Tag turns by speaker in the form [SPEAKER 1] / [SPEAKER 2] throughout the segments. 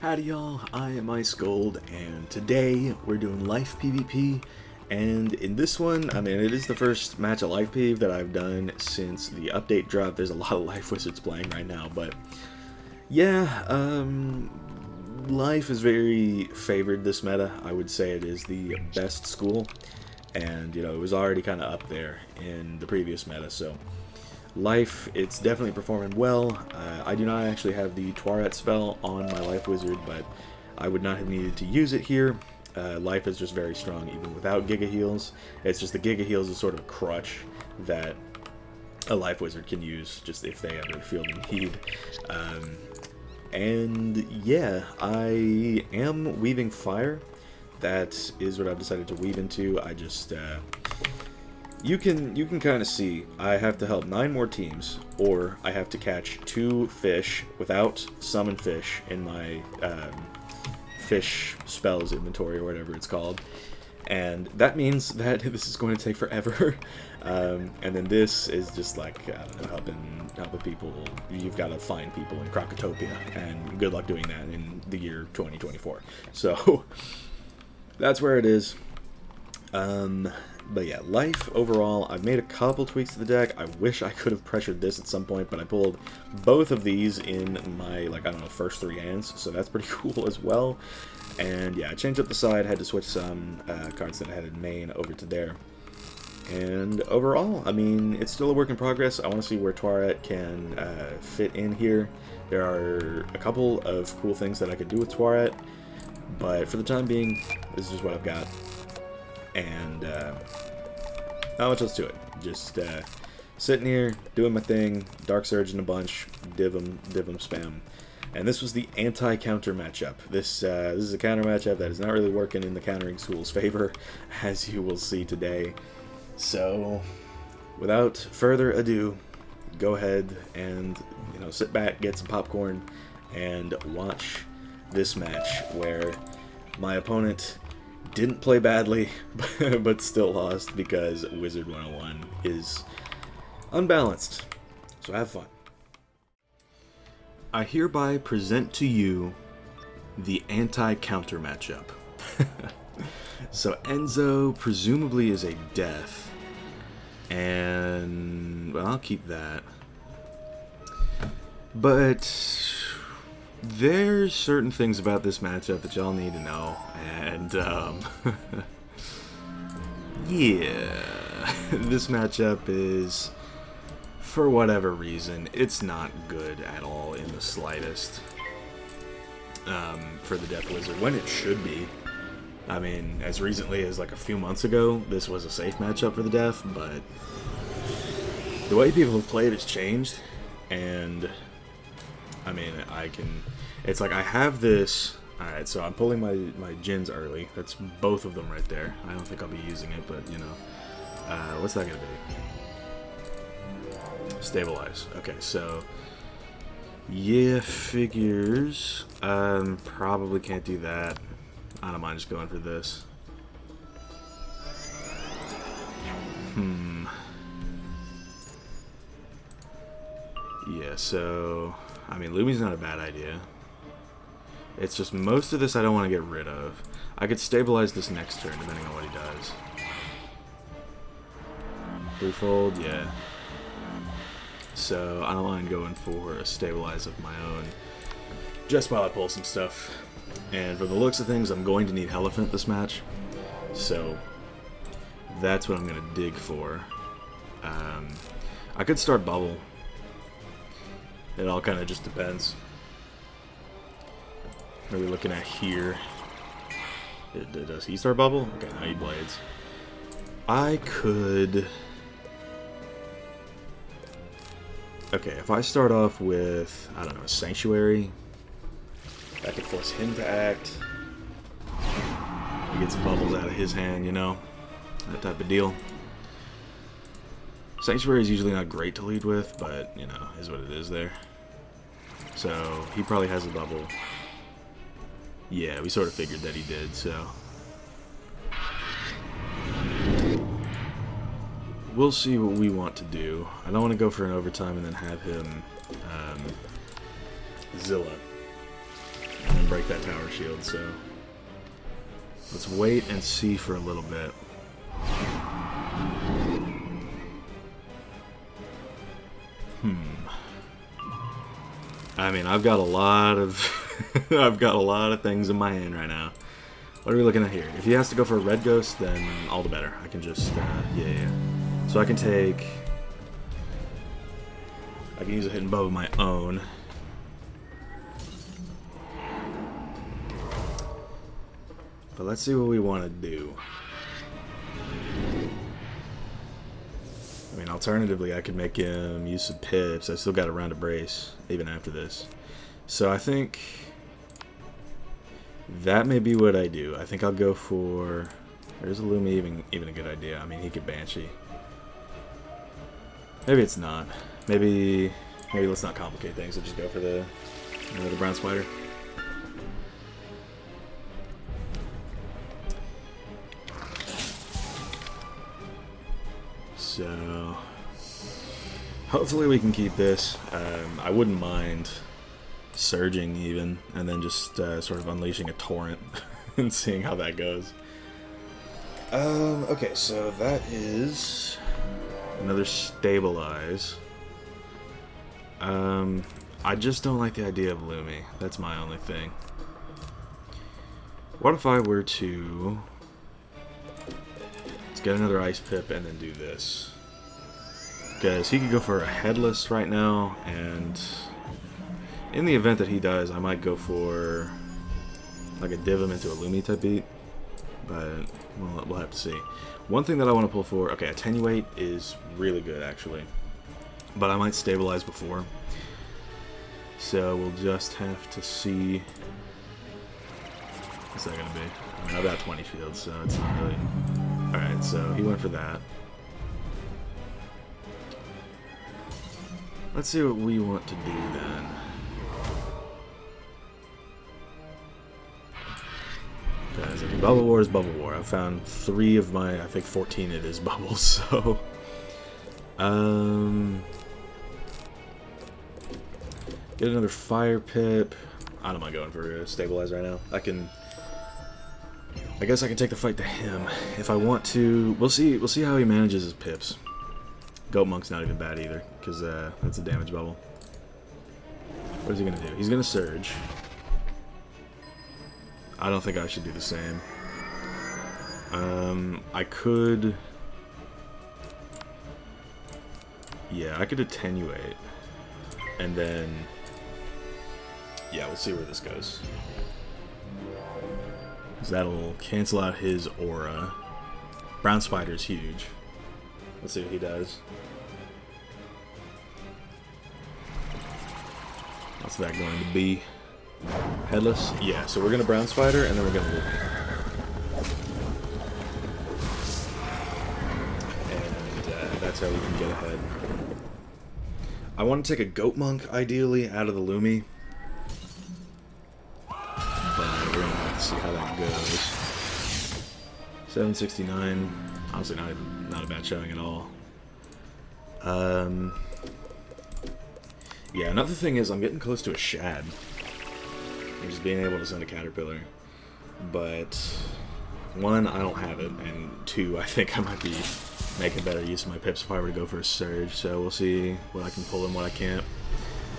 [SPEAKER 1] Howdy y'all, I am Ice Gold, and today we're doing Life PvP, and in this one, I mean, it is the first match of Life PvP that I've done since the update drop. There's a lot of Life Wizards playing right now, but yeah, Life is very favored this meta. I would say it is the best school, and you know, it was already kind of up there in the previous meta, so Life, it's definitely performing well. I do not actually have the TapWater spell on my Life Wizard, but I would not have needed to use it here. Life is just very strong even without Giga Heals. It's just the Giga Heals is sort of a crutch that a Life Wizard can use just if they ever feel the need. And yeah, I am weaving fire. That is what I've decided to weave into. I just You can kind of see I have to help 9 more teams, or I have to catch 2 fish without summon fish in my fish spells inventory or whatever it's called, and that means that this is going to take forever. And then this is just like, I don't know, helping people. You've got to find people in Crocotopia, and good luck doing that in the year 2024. So that's where it is. But yeah, Life overall, I've made a couple tweaks to the deck. I wish I could have pressured this at some point, but I pulled both of these in my, like, I don't know, first 3 hands, so that's pretty cool as well. And yeah, I changed up the side, had to switch some cards that I had in main over to there. And overall, I mean, it's still a work in progress. I want to see where TapWater can fit in here. There are a couple of cool things that I could do with TapWater, but for the time being, this is just what I've got. And not much else to it. Just sitting here, doing my thing, Dark Surge in a bunch, div 'em, spam. And this was the anti-counter matchup. This is a counter matchup that is not really working in the countering school's favor, as you will see today. So, without further ado, go ahead and, you know, sit back, get some popcorn, and watch this match where my opponent didn't play badly, but still lost because Wizard101 is unbalanced. So have fun. I hereby present to you the anti-counter matchup. So Enzo presumably is a death, and well, I'll keep that. But there's certain things about this matchup that y'all need to know, and yeah, this matchup is, for whatever reason, it's not good at all in the slightest for the Death Wizard, when it should be. I mean, as recently as like a few months ago, this was a safe matchup for the Death, but the way people have played has changed, and I mean, it's like I have this. Alright, so I'm pulling my Djinns early. That's both of them right there. I don't think I'll be using it, but you know. What's that going to be? Stabilize. Okay, so yeah, figures. Probably can't do that. I don't mind just going for this. Yeah, so I mean, Lumi's not a bad idea. It's just most of this I don't want to get rid of. I could stabilize this next turn depending on what he does. Threefold, yeah. So I don't mind going for a stabilize of my own just while I pull some stuff. And for the looks of things, I'm going to need Elephant this match. So that's what I'm going to dig for. I could start Bubble. It all kind of just depends. What are we looking at here? Does he start Bubble? Okay, now he blades. I could... Okay, if I start off with, I don't know, a Sanctuary, that could force him to act. He gets bubbles out of his hand, you know? That type of deal. Sanctuary is usually not great to lead with, but, you know, is what it is there. So, he probably has a bubble. Yeah, we sort of figured that he did, so we'll see what we want to do. I don't want to go for an overtime and then have him Zilla. And then break that tower shield, so let's wait and see for a little bit. I mean, I've got a lot of I've got a lot of things in my hand right now. What are we looking at here? If he has to go for a red ghost, then all the better. I can just yeah. So I can use a hidden bow of my own. But let's see what we want to do. I mean, alternatively, I could make him use some pips. I still got a round of brace, even after this. So I think that may be what I do. I think I'll go for... There's a Lumi even a good idea. I mean, he could Banshee. Maybe it's not. Maybe let's not complicate things and just go for the brown spider. So hopefully we can keep this. I wouldn't mind surging even, and then just sort of unleashing a torrent and seeing how that goes. Okay, so that is another stabilize. I just don't like the idea of Lumi. That's my only thing. What if I were to... Let's get another ice pip and then do this. Because he could go for a headless right now, and in the event that he does, I might go for like a div him into a Lumi type beat. But we'll have to see. One thing that I want to pull for... Okay, Attenuate is really good, actually. But I might stabilize before. So we'll just have to see... What's that going to be? I mean, I've got 20 shields, so it's not really... Alright, so he went for that. Let's see what we want to do then. Guys, I mean, Bubble War is Bubble War. I've found 3 of my, I think 14 it is bubbles, so... Get another Fire Pip. I don't mind going for a Stabilize right now. I guess I can take the fight to him if I want to. We'll see how he manages his pips. Goat Monk's not even bad either, because that's a damage bubble. What is he gonna do? He's gonna Surge. I don't think I should do the same. I could... Yeah, I could Attenuate. And then... Yeah, we'll see where this goes. Because that'll cancel out his aura. Brown Spider's huge. Let's see what he does. What's that going to be? Headless? Yeah, so we're going to Brown Spider, and then we're going to Lumi. And that's how we can get ahead. I want to take a Goat Monk, ideally, out of the Lumi. But we're going to have to see how that goes. 769. Honestly, not a bad showing at all. Yeah, another thing is I'm getting close to a Shad. And just being able to send a Caterpillar. But, 1, I don't have it, and 2, I think I might be making better use of my pips if I were to go for a Surge, so we'll see what I can pull and what I can't.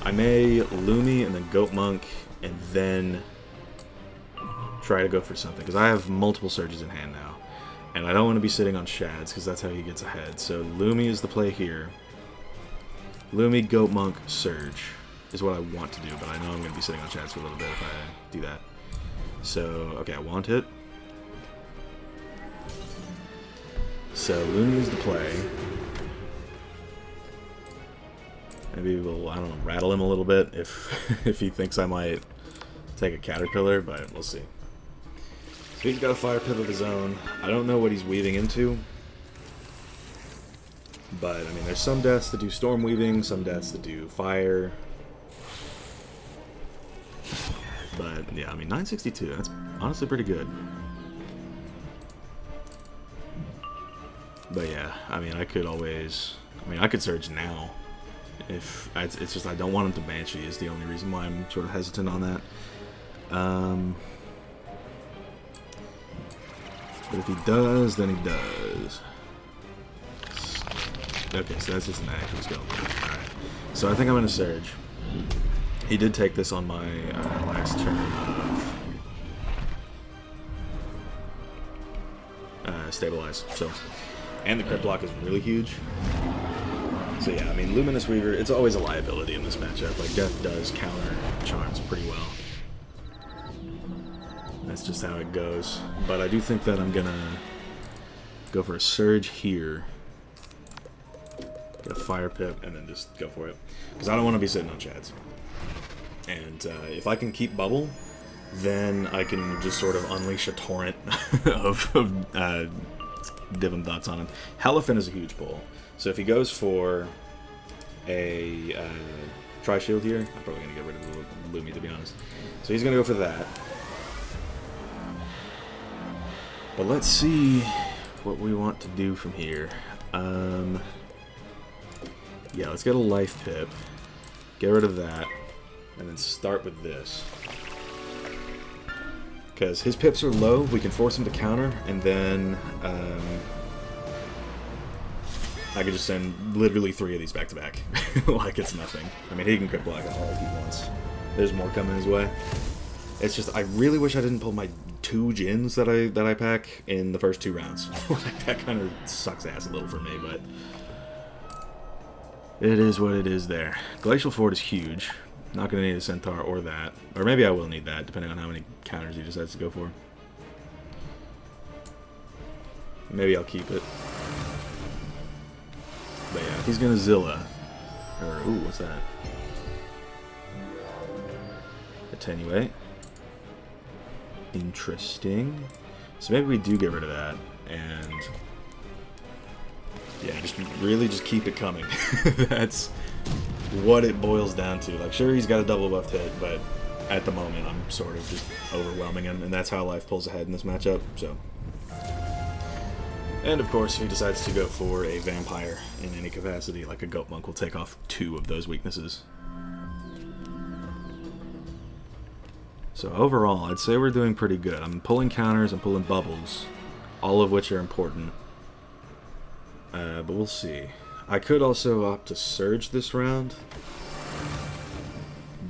[SPEAKER 1] I may Lumi and then Goat Monk, and then try to go for something, because I have multiple Surges in hand now. And I don't want to be sitting on Shads, because that's how he gets ahead. So Lumi is the play here. Lumi, Goat Monk, Surge is what I want to do, but I know I'm going to be sitting on Shads for a little bit if I do that. So, okay, I want it. So Lumi is the play. Maybe we'll, I don't know, rattle him a little bit if he thinks I might take a Caterpillar, but we'll see. So he's got a Fire Pip of his own. I don't know what he's weaving into. But, I mean, there's some deaths that do Storm Weaving, some deaths that do Fire. But, yeah, I mean, 962, that's honestly pretty good. But, yeah, I mean, I could always... I mean, I could Surge now. If it's just I don't want him to Banshee is the only reason why I'm sort of hesitant on that. But if he does, then he does. Okay, so that's just an actual skeleton. Alright. So I think I'm going to Surge. He did take this on my last turn of Stabilize. So, and the crit block is really huge. So yeah, I mean, Luminous Weaver, it's always a liability in this matchup. Like, Death does counter charms pretty well. That's just how it goes. But I do think that I'm going to go for a Surge here. Get a Fire Pip, and then just go for it. Because I don't want to be sitting on Chads. And if I can keep Bubble, then I can just sort of unleash a torrent of Divin Thoughts on him. Elephant is a huge pull. So if he goes for a Tri-Shield here, I'm probably going to get rid of the Lumi, to be honest. So he's going to go for that. But let's see what we want to do from here. Yeah, let's get a Life Pip. Get rid of that. And then start with this. Because his pips are low, we can force him to counter, and then I could just send literally 3 of these back to back. Like it's nothing. I mean, he can crit block all he wants. There's more coming his way. It's just, I really wish I didn't pull my 2 Djinns that I pack in the first 2 rounds. Like, that kind of sucks ass a little for me, but it is what it is there. Glacial Fort is huge. Not going to need a Centaur or that. Or maybe I will need that, depending on how many counters he decides to go for. Maybe I'll keep it. But yeah, if he's going to Zilla. Or, ooh, what's that? Attenuate. Interesting. So maybe we do get rid of that. And yeah, just really just keep it coming. That's what it boils down to. Like, sure, he's got a double buffed hit, but at the moment, I'm sort of just overwhelming him, and that's how life pulls ahead in this matchup, so. And, of course, if he decides to go for a vampire in any capacity, like a Goat Monk will take off 2 of those weaknesses. So, overall, I'd say we're doing pretty good. I'm pulling counters, I'm pulling bubbles, all of which are important. But we'll see. I could also opt to Surge this round,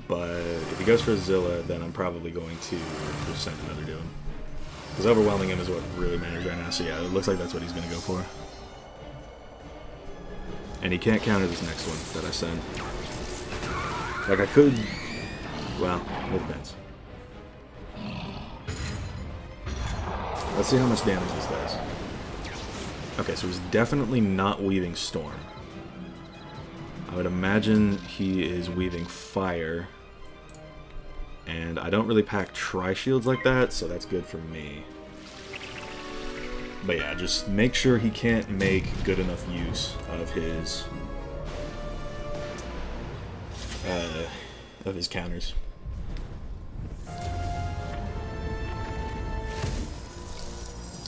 [SPEAKER 1] but if he goes for Zilla, then I'm probably going to just send another to him. Because overwhelming him is what really matters right now, so yeah, it looks like that's what he's going to go for. And he can't counter this next one that I send. Like, I could... well, it depends. Let's see how much damage this does. Okay, so he's definitely not weaving Storm. I would imagine he is weaving Fire. And I don't really pack Tri-Shields like that, so that's good for me. But yeah, just make sure he can't make good enough use of his counters.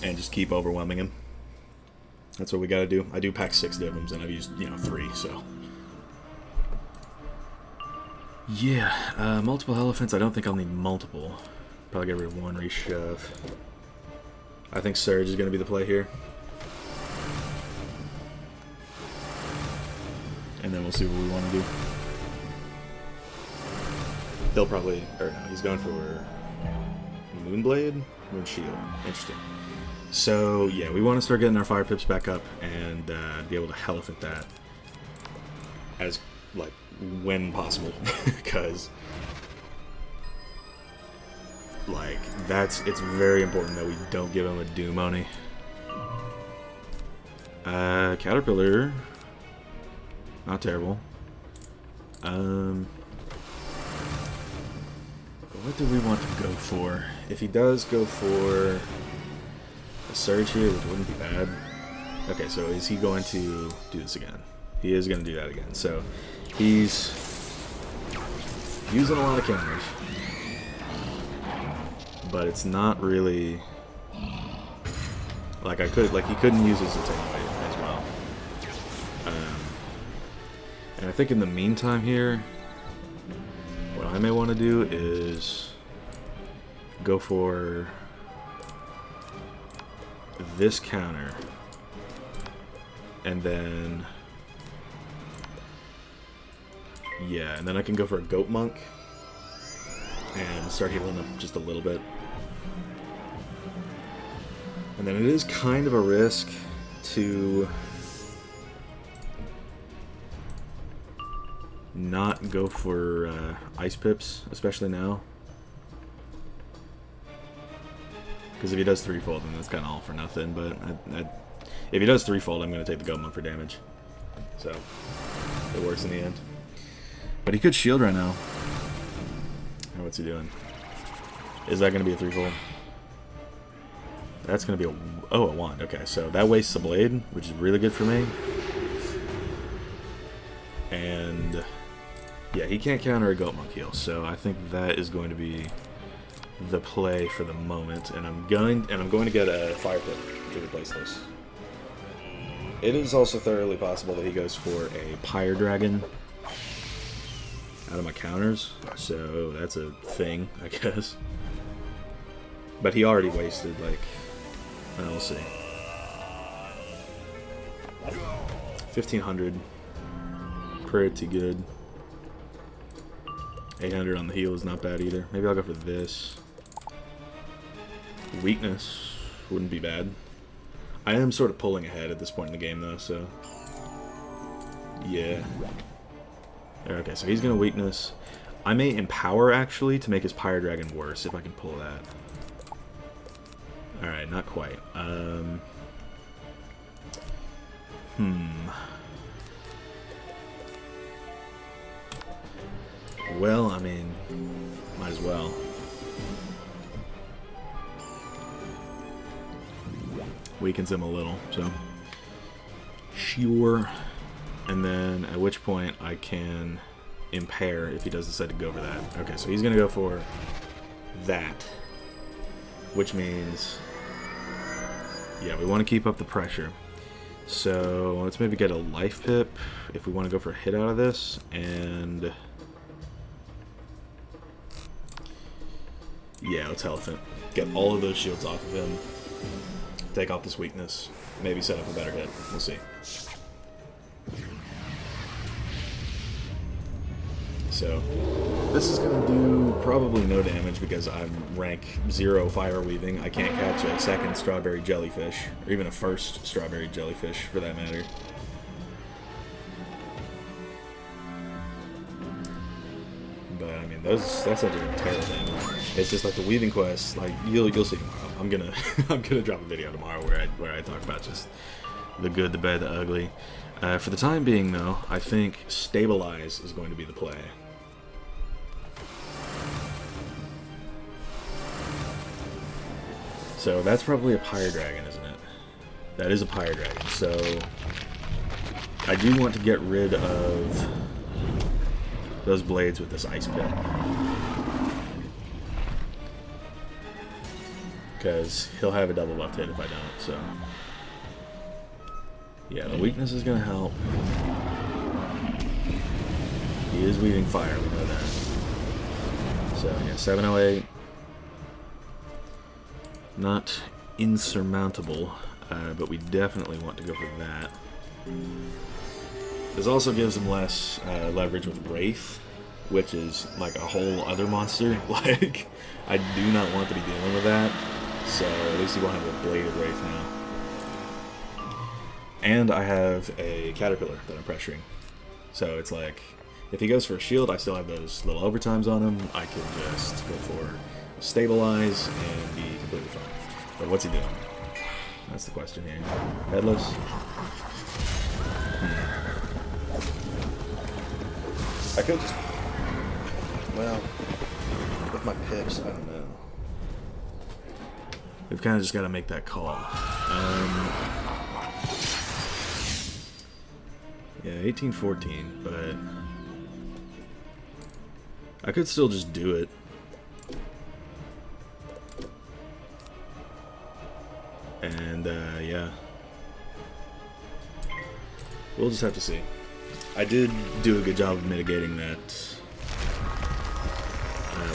[SPEAKER 1] And just keep overwhelming him. That's what we gotta do. I do pack 6 Divums, and I've used, 3, so. Yeah, multiple elephants. I don't think I'll need multiple. Probably get rid of 1 reshove. I think Surge is gonna be the play here. And then we'll see what we want to do. They'll probably, or no, he's going for Moonblade? Moonshield. Interesting. So, yeah, we want to start getting our Fire Pips back up and be able to Elephant that as, like, when possible. Because, like, it's very important that we don't give him a Doom Oni. Caterpillar. Not terrible. What do we want to go for? If he does go for a Surge here, which wouldn't be bad. Okay, so is he going to do this again? He is going to do that again. So he's using a lot of counters, but it's not really like he couldn't use his Attenuate as well. And I think in the meantime here, what I may want to do is go for this counter, and then yeah, and then I can go for a Goat Monk and start healing up just a little bit. And then it is kind of a risk to not go for Ice Pips, especially now. Because if he does threefold, then that's kind of all for nothing. But if he does threefold, I'm going to take the Goat Monk for damage. So it works in the end. But he could shield right now. Oh, what's he doing? Is that going to be a threefold? That's going to be a wand. Okay, so that wastes a blade, which is really good for me. And yeah, he can't counter a Goat Monk heal, so I think that is going to be the play for the moment. And I'm going to get a Fire Pit to replace this. It is also thoroughly possible that he goes for a Pyre Dragon out of my counters, so that's a thing, I guess. But he already wasted, like, we'll see. 1500, pretty good. 800 on the heal is not bad either. Maybe I'll go for this. Weakness wouldn't be bad. I am sort of pulling ahead at this point in the game, though, so yeah. Okay, so he's gonna weakness. I may empower, actually, to make his Pyre Dragon worse, if I can pull that. Alright, not quite. Well, I mean, might as well. Weakens him a little, so sure. And then at which point I can impair if he does decide to go for that. Okay, so he's gonna go for that, which means, yeah, we want to keep up the pressure. So let's maybe get a life pip if we want to go for a hit out of this, and yeah, let's Elephant. Get all of those shields off of him. Take off this weakness. Maybe set up a better hit. We'll see. So this is going to do probably no damage because I'm rank 0 Fire Weaving. I can't catch a second Strawberry Jellyfish, or even a first Strawberry Jellyfish for that matter. But I mean, that's not doing terrible damage. It's just like the Weaving quest. Like you'll see tomorrow. I'm gonna drop a video tomorrow where I talk about just the good, the bad, the ugly. For the time being, though, I think Stabilize is going to be the play. So that's probably a Pyre Dragon, isn't it? That is a Pyre Dragon. So I do want to get rid of those blades with this Ice Pit, because he'll have a double buffed hit if I don't. So yeah, the weakness is going to help. He is weaving fire, we know that. So yeah, 708. Not insurmountable, but we definitely want to go for that. This also gives him less leverage with Wraith, which is like a whole other monster. Like, I do not want to be dealing with that. So at least he won't have a bladed Wraith now. And I have a Caterpillar that I'm pressuring. So it's like, if he goes for a shield, I still have those little overtimes on him. I can just go for Stabilize and be completely fine. But what's he doing? That's the question here. Headless? I could just, well, with my pips, I don't know. We've kind of just got to make that call. Yeah, 1814, but I could still just do it. And, yeah. We'll just have to see. I did do a good job of mitigating that,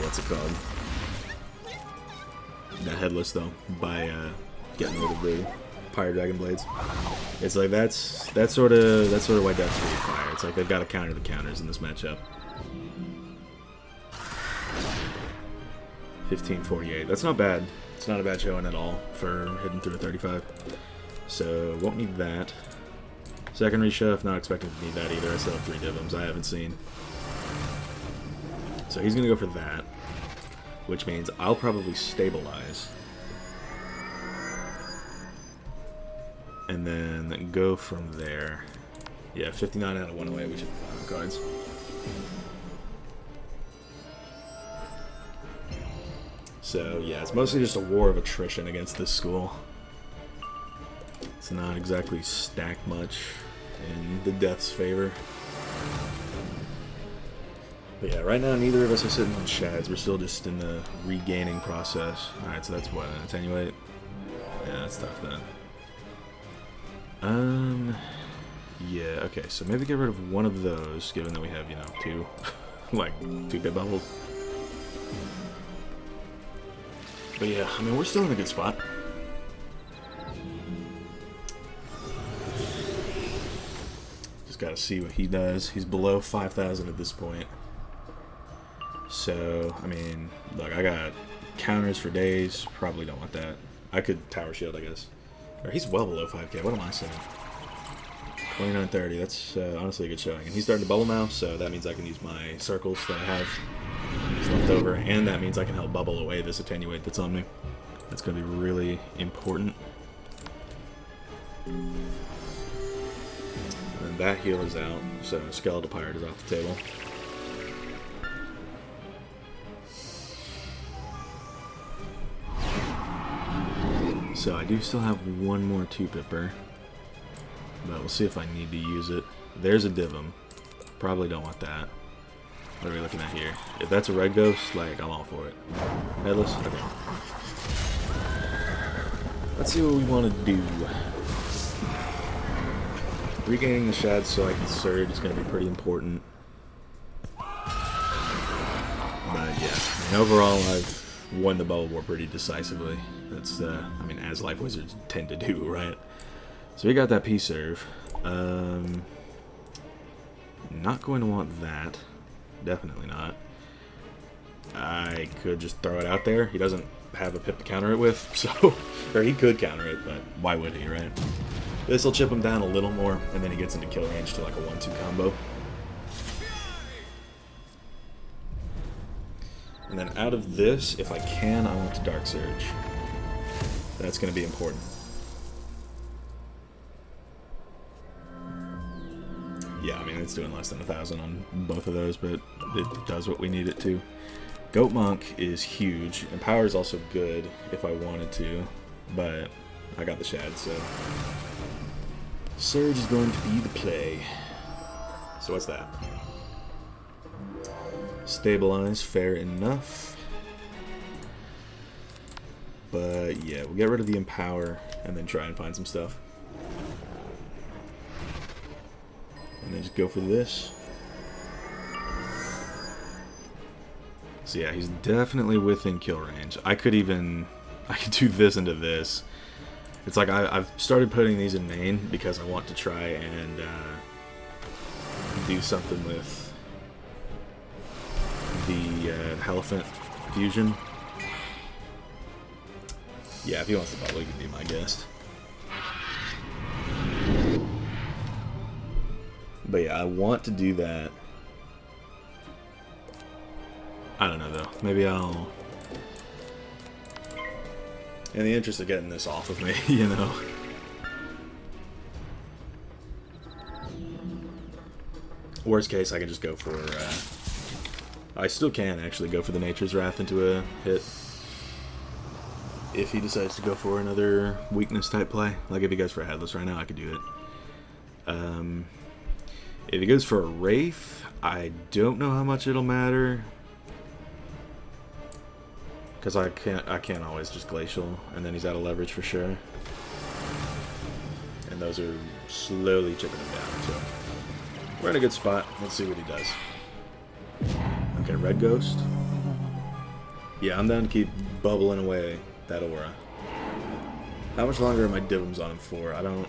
[SPEAKER 1] what's it called? the headless though by getting rid of the Pyre Dragon Blades. It's like that's sort of why Death Speed Fire. It's like they've got to counter the counters in this matchup. 1548. That's not bad. It's not a bad showing at all for hitting through a 35. So won't need that. Second reshove, not expecting to need that either. I still have 3 Divums I haven't seen. So he's gonna go for that, which means I'll probably stabilize. And then go from there. Yeah, 59 out of 108, we should be fine on cards. So yeah, it's mostly just a war of attrition against this school. It's not exactly stacked much in the Death's favor. But yeah, right now neither of us are sitting on shads. We're still just in the regaining process. Alright, so that's what, an attenuate? Yeah, that's tough then. Yeah, okay, so maybe get rid of one of those, given that we have, you know, 2, like, 2 pit bubbles. But yeah, I mean, we're still in a good spot. Just gotta see what he does. He's below 5,000 at this point. So, I mean, look, I got counters for days. Probably don't want that. I could Tower Shield, I guess. Or he's well below 5k. What am I saying? 2930. That's honestly a good showing. And he's starting to bubble now, so that means I can use my circles that I have left over, and that means I can help bubble away this attenuate that's on me. That's going to be really important. And that heal is out, so Skeletal Pirate is off the table. So I do still have one more 2-pipper, but we'll see if I need to use it. There's a Divum. Probably don't want that. What are we looking at here? If that's a red ghost, like, I'm all for it. Headless? Okay. Let's see what we want to do. Regaining the shads so I can surge is going to be pretty important. But yeah, I mean, overall I've won the bubble war pretty decisively. That's, I mean, as life wizards tend to do, right? So we got that P-serve. Not going to want that. Definitely not. I could just throw it out there. He doesn't have a pip to counter it with, so... or he could counter it, but why would he, right? This will chip him down a little more, and then he gets into kill range to like a 1-2 combo. And then out of this, if I can, I want to Dark Surge. That's going to be important. Yeah, I mean, it's doing less than 1,000 on both of those, but it does what we need it to. Goat Monk is huge, and Power is also good if I wanted to, but I got the shad, so... Surge is going to be the play. So what's that? Stabilize, fair enough. But yeah, we'll get rid of the Empower and then try and find some stuff. And then just go for this. So yeah, he's definitely within kill range. I could do this into this. It's like I've started putting these in main because I want to try and do something with the Elephant fusion. Yeah, if he wants to bubble, he can be my guest. But yeah, I want to do that. I don't know though. Maybe I'll... in the interest of getting this off of me, you know. Worst case, I can just go for... I still can actually go for the Nature's Wrath into a hit. If he decides to go for another weakness type play. Like if he goes for a Headless right now, I could do it. If he goes for a Wraith, I don't know how much it'll matter. Because I can't always just Glacial, and then he's out of leverage for sure. And those are slowly chipping him down, so... we're in a good spot. Let's see what he does. Okay, Red Ghost. Yeah, I'm down to keep bubbling away that aura. How much longer are my Divums on him for? I don't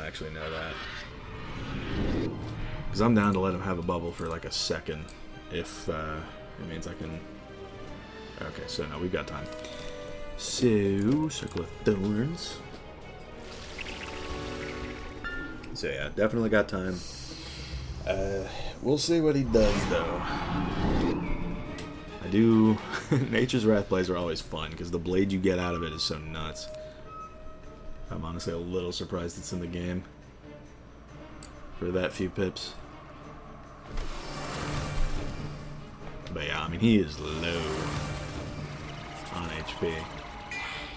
[SPEAKER 1] actually know that. Because I'm down to let him have a bubble for like a second, if it means I can... Okay, so no, we've got time. So, Circle of Thorns. So yeah, definitely got time. We'll see what he does, though. I do... Nature's Wrath plays are always fun, because the blade you get out of it is so nuts. I'm honestly a little surprised it's in the game. For that few pips. But yeah, I mean, he is low on HP.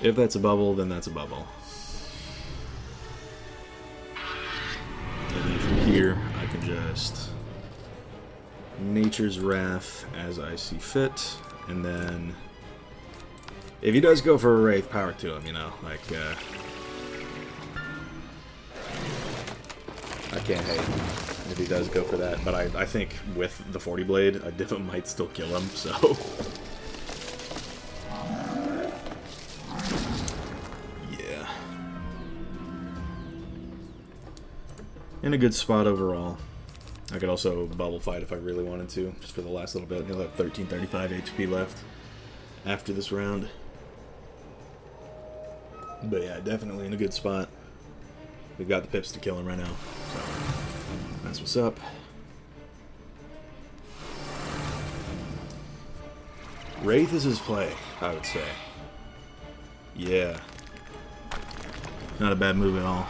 [SPEAKER 1] If that's a bubble, then that's a bubble. And then from here, I can just Nature's Wrath as I see fit, and then if he does go for a Wraith, power to him, you know, like, I can't hate if he does go for that, but I think with the 40 blade, a Divum might still kill him, so... yeah. In a good spot overall. I could also bubble fight if I really wanted to, just for the last little bit. He'll have 1335 HP left after this round. But yeah, definitely in a good spot. We've got the pips to kill him right now, so that's what's up. Wraith is his play, I would say. Yeah. Not a bad move at all.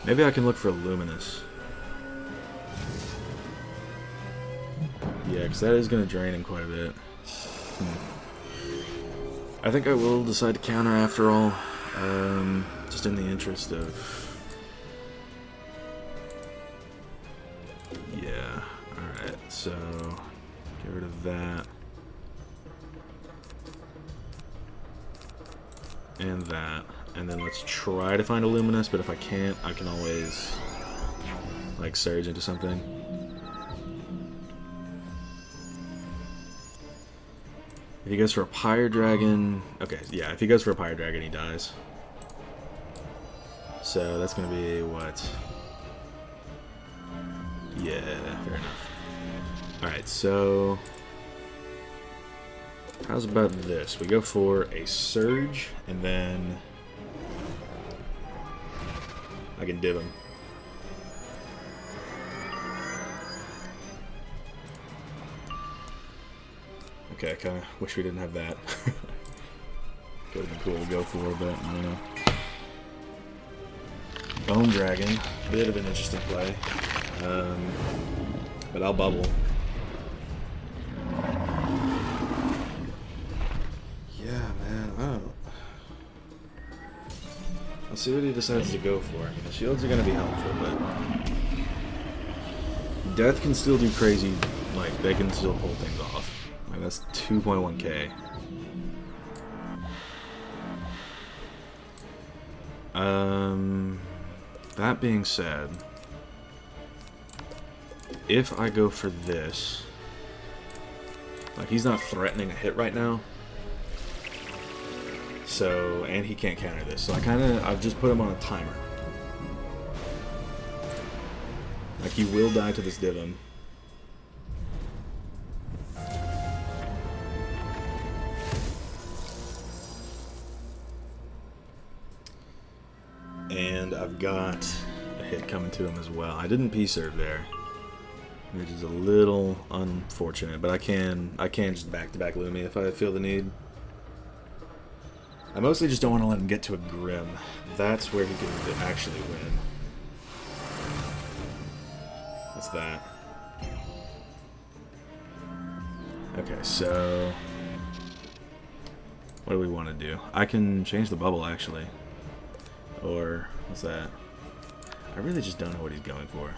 [SPEAKER 1] Maybe I can look for Luminous. Yeah, because that is going to drain him quite a bit. I think I will decide to counter after all. Just in the interest of... yeah, alright, so... get rid of that. And that. And then let's try to find a Luminous, but if I can't, I can always, like, surge into something. If he goes for a Pyre Dragon... okay, yeah, if he goes for a Pyre Dragon, he dies. So that's going to be what? Yeah, fair enough. Alright, so... how's about this? We go for a Surge, and then... I can div him. Okay, I kind of wish we didn't have that. Could have been cool to go for, but I don't know. Bone Dragon, bit of an interesting play. But I'll bubble. Yeah, man, I don't know. I'll see what he decides to go for. I mean, the shields are going to be helpful, but... Death can still do crazy, like, they can still pull things off. Like, that's 2.1k. That being said, if I go for this, like, he's not threatening a hit right now. So, and he can't counter this. So I've just put him on a timer. Like, he will die to this Divum. And I've got a hit coming to him as well. I didn't P-serve there, which is a little unfortunate, but I can just back-to-back Lumi if I feel the need. I mostly just don't want to let him get to a Grim. That's where he can actually win. What's that? Okay, so... what do we want to do? I can change the bubble, actually. Or, what's that? I really just don't know what he's going for.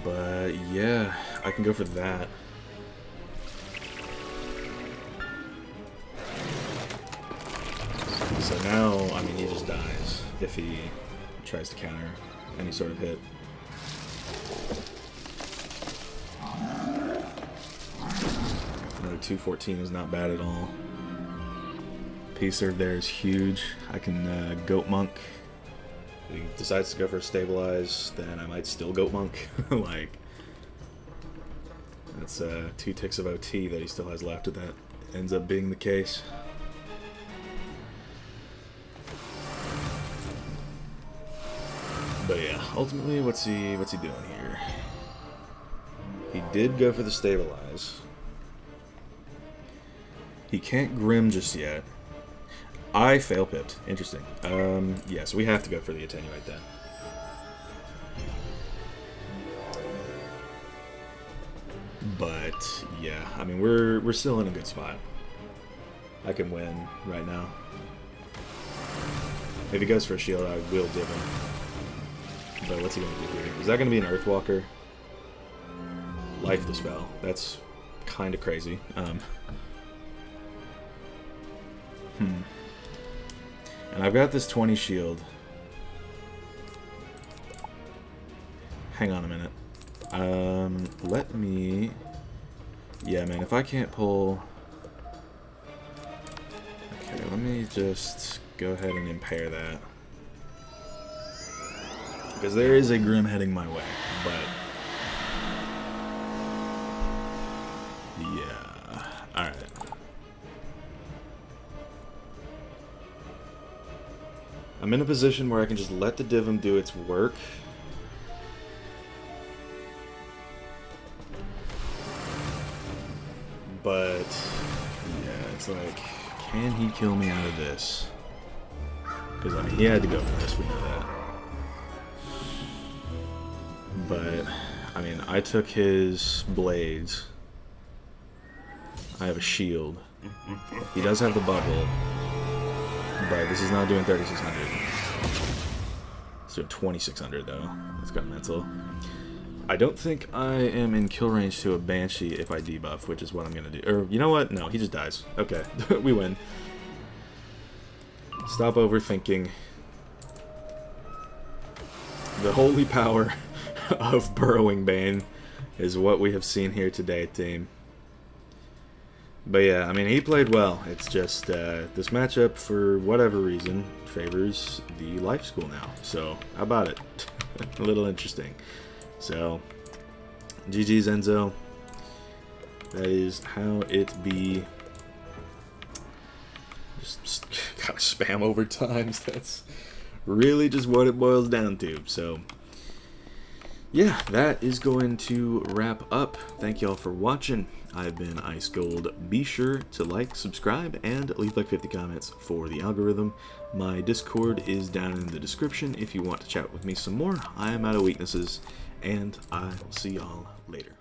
[SPEAKER 1] But, yeah, I can go for that. So now, I mean, he just dies if he tries to counter any sort of hit. Another 214 is not bad at all. P-serve there is huge. I can Goat Monk. If he decides to go for a Stabilize, then I might still Goat Monk. Like, that's 2 ticks of OT that he still has left if that ends up being the case. But yeah, ultimately, what's he doing here? He did go for the Stabilize. He can't Grim just yet. I fail pipped. Interesting. Yeah, so we have to go for the Attenuate then. But yeah, I mean we're still in a good spot. I can win right now. If he goes for a shield, I will div him. But what's he gonna do here? Is that gonna be an Earthwalker? Life the spell. That's kind of crazy. And I've got this 20 shield. Hang on a minute. Let me... Yeah, man, if I can't pull... Okay, let me just go ahead and impair that. Because there is a Grim heading my way, but... Yeah. Alright. I'm in a position where I can just let the Divum do its work. But, yeah, it's like, can he kill me out of this? Because, I mean, he had to go for this, we know that. But, I mean, I took his blades. I have a shield. He does have the bubble. But this is not doing 3,600. It's doing 2,600 though. That's kind of mental. I don't think I am in kill range to a Banshee if I debuff, which is what I'm going to do. Or, you know what? No, he just dies. Okay, we win. Stop overthinking. The holy power of Burrowing Bane is what we have seen here today, team. But yeah, I mean, he played well. It's just this matchup, for whatever reason, favors the life school now. So, how about it? A little interesting. So, GG's Enzo. That is how it be. Just gotta spam over times. That's really just what it boils down to. So, yeah, that is going to wrap up. Thank y'all for watching. I've been Ice Gold. Be sure to like, subscribe, and leave like 50 comments for the algorithm. My Discord is down in the description if you want to chat with me some more. I am out of weaknesses, and I'll see y'all later.